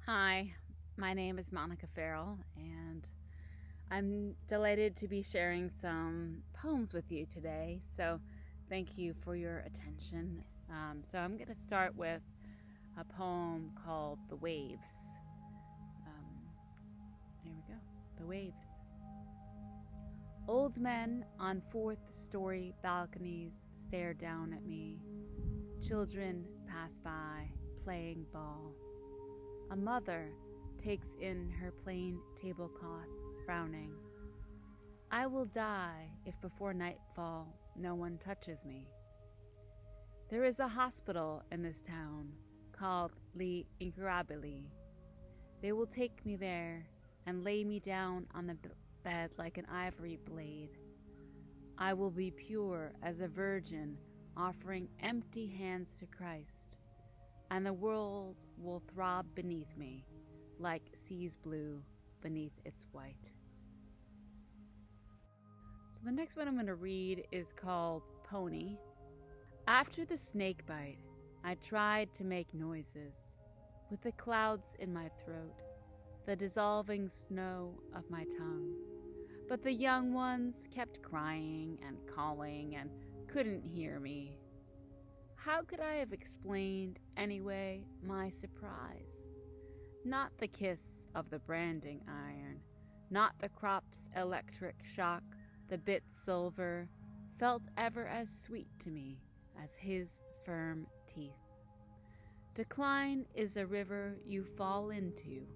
Hi, my name is Monica Ferrell, and I'm delighted to be sharing some poems with you today. So, thank you for your attention. So, I'm going to start with a poem called The Waves. Here we go. The Waves. Old men on fourth-story balconies stare down at me. Children pass by, playing ball. A mother takes in her plain tablecloth, frowning. I will die if before nightfall no one touches me. There is a hospital in this town called Li Incurabili. They will take me there and lay me down on the bed like an ivory blade. I will be pure as a virgin offering empty hands to Christ, and the world will throb beneath me like sea's blue beneath its white. So the next one I'm going to read is called Pony. After the snake bite, I tried to make noises with the clouds in my throat, the dissolving snow of my tongue. But the young ones kept crying and calling and couldn't hear me. How could I have explained, anyway, my surprise? Not the kiss of the branding iron, not the crop's electric shock, the bit silver, felt ever as sweet to me as his firm teeth. Decline is a river you fall into,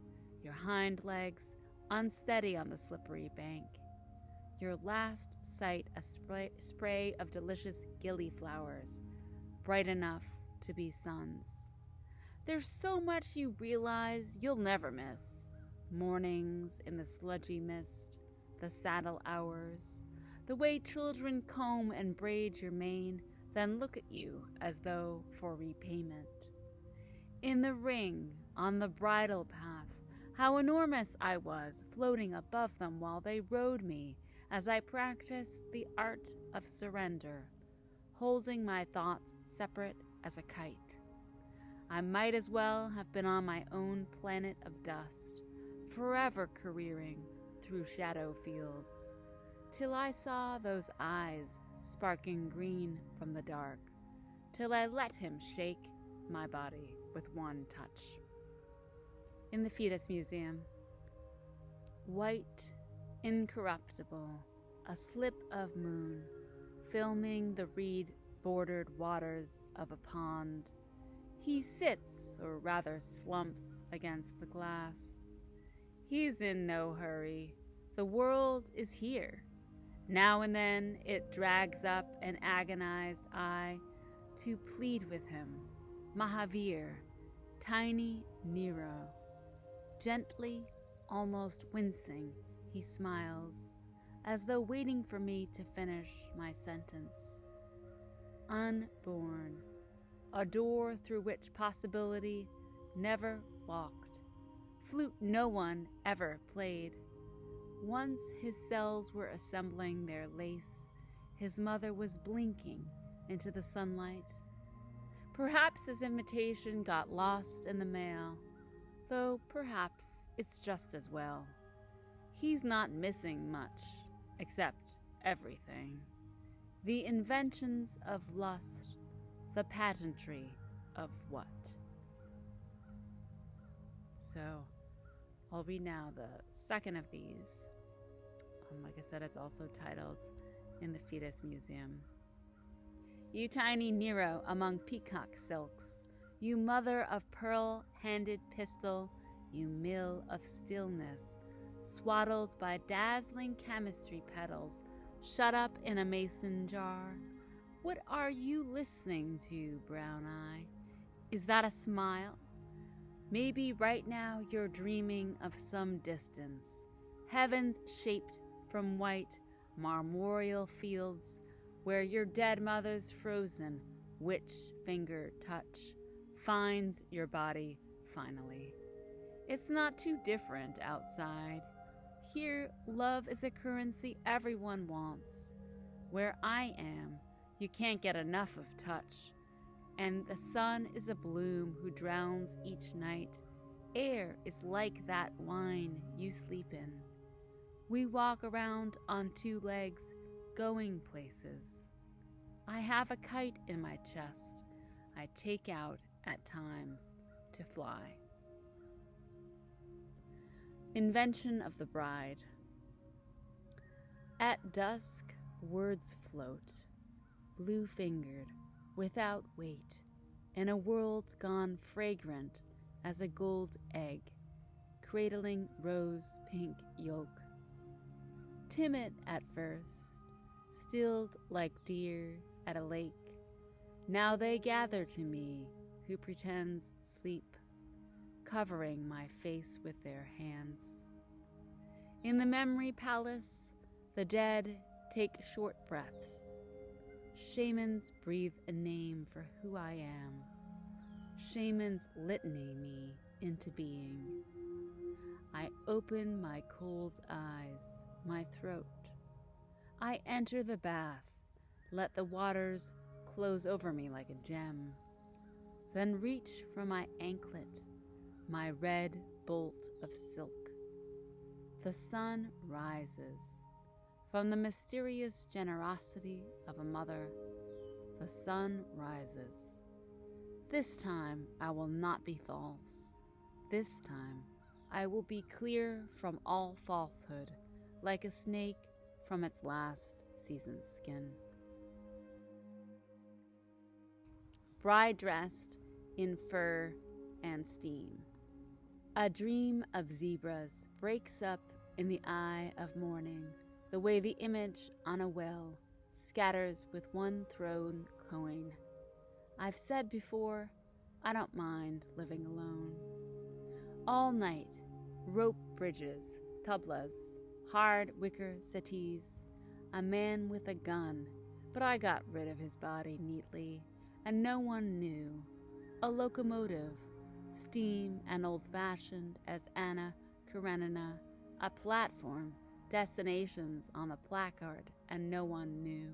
your hind legs unsteady on the slippery bank. Your last sight a spray of delicious gillyflowers, bright enough to be suns. There's so much you realize you'll never miss. Mornings in the sludgy mist, the saddle hours, the way children comb and braid your mane, then look at you as though for repayment. In the ring, on the bridle path, how enormous I was, floating above them while they rode me as I practiced the art of surrender, holding my thoughts separate as a kite. I might as well have been on my own planet of dust, forever careering through shadow fields, till I saw those eyes sparking green from the dark, till I let him shake my body with one touch. In the Fetus Museum, white, incorruptible, a slip of moon, filming the reed-bordered waters of a pond. He sits, or rather slumps, against the glass. He's in no hurry. The world is here. Now and then it drags up an agonized eye to plead with him. Mahavir, tiny Nero. Gently, almost wincing, he smiles, as though waiting for me to finish my sentence. Unborn, a door through which possibility never walked, flute no one ever played. Once his cells were assembling their lace, his mother was blinking into the sunlight. Perhaps his invitation got lost in the mail, though perhaps it's just as well. He's not missing much, except everything. The inventions of lust, the pageantry of what? So, I'll read now the second of these. Like I said, it's also titled In the Fetus Museum. You tiny Nero among peacock silks, you mother of pearl-handed pistol, you mill of stillness, swaddled by dazzling chemistry petals, shut up in a mason jar. What are you listening to, brown eye? Is that a smile? Maybe right now you're dreaming of some distance, heavens shaped from white marmoreal fields where your dead mother's frozen witch-finger touch finds your body finally. It's not too different outside. Here, love is a currency everyone wants. Where I am, you can't get enough of touch, and the sun is a bloom who drowns each night air is like that wine you sleep in. We walk around on two legs, going places. I have a kite in my chest I take out at times to fly. Invention of the Bride. At dusk, words float, blue-fingered, without weight, in a world gone fragrant as a gold egg, cradling rose-pink yolk. Timid at first, stilled like deer at a lake, now they gather to me who pretends sleep, covering my face with their hands. In the memory palace, the dead take short breaths. Shamans breathe a name for who I am. Shamans litany me into being. I open my cold eyes, my throat. I enter the bath, let the waters close over me like a gem. Then reach for my anklet, my red bolt of silk. The sun rises. From the mysterious generosity of a mother, the sun rises. This time I will not be false. This time I will be clear from all falsehood, like a snake from its last season's skin. Bride dressed in fur and steam. A dream of zebras breaks up in the eye of morning, the way the image on a well scatters with one thrown coin. I've said before, I don't mind living alone. All night, rope bridges, tablas, hard wicker settees, a man with a gun, but I got rid of his body neatly, and no one knew. A locomotive, steam and old-fashioned as Anna Karenina, a platform, destinations on the placard, and no one knew.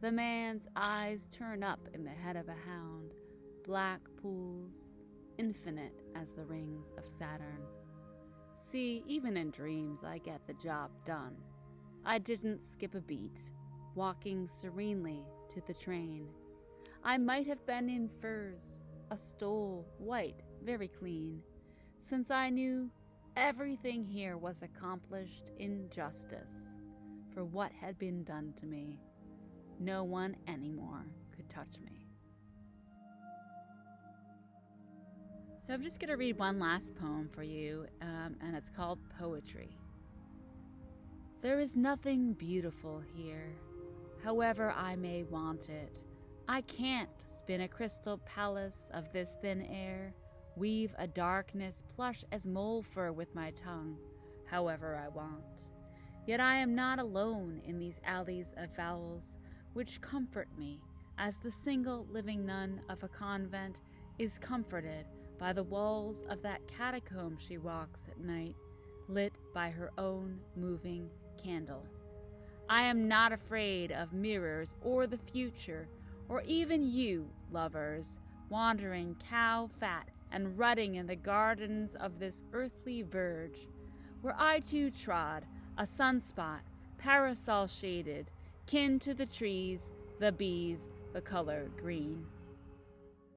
The man's eyes turn up in the head of a hound, black pools, infinite as the rings of Saturn. See, even in dreams I get the job done. I didn't skip a beat, walking serenely to the train. I might have been in furs, a stole, white, very clean, since I knew everything here was accomplished in justice for what had been done to me. No one anymore could touch me. So I'm just going to read one last poem for you, and it's called Poetry. There is nothing beautiful here, however I may want it. I can't spin a crystal palace of this thin air, weave a darkness plush as mole fur with my tongue, however I want. Yet I am not alone in these alleys of vowels, which comfort me, as the single living nun of a convent is comforted by the walls of that catacomb she walks at night, lit by her own moving candle. I am not afraid of mirrors or the future, or even you, lovers, wandering cow-fat and rutting in the gardens of this earthly verge, where I too trod, a sunspot, parasol-shaded, kin to the trees, the bees, the color green.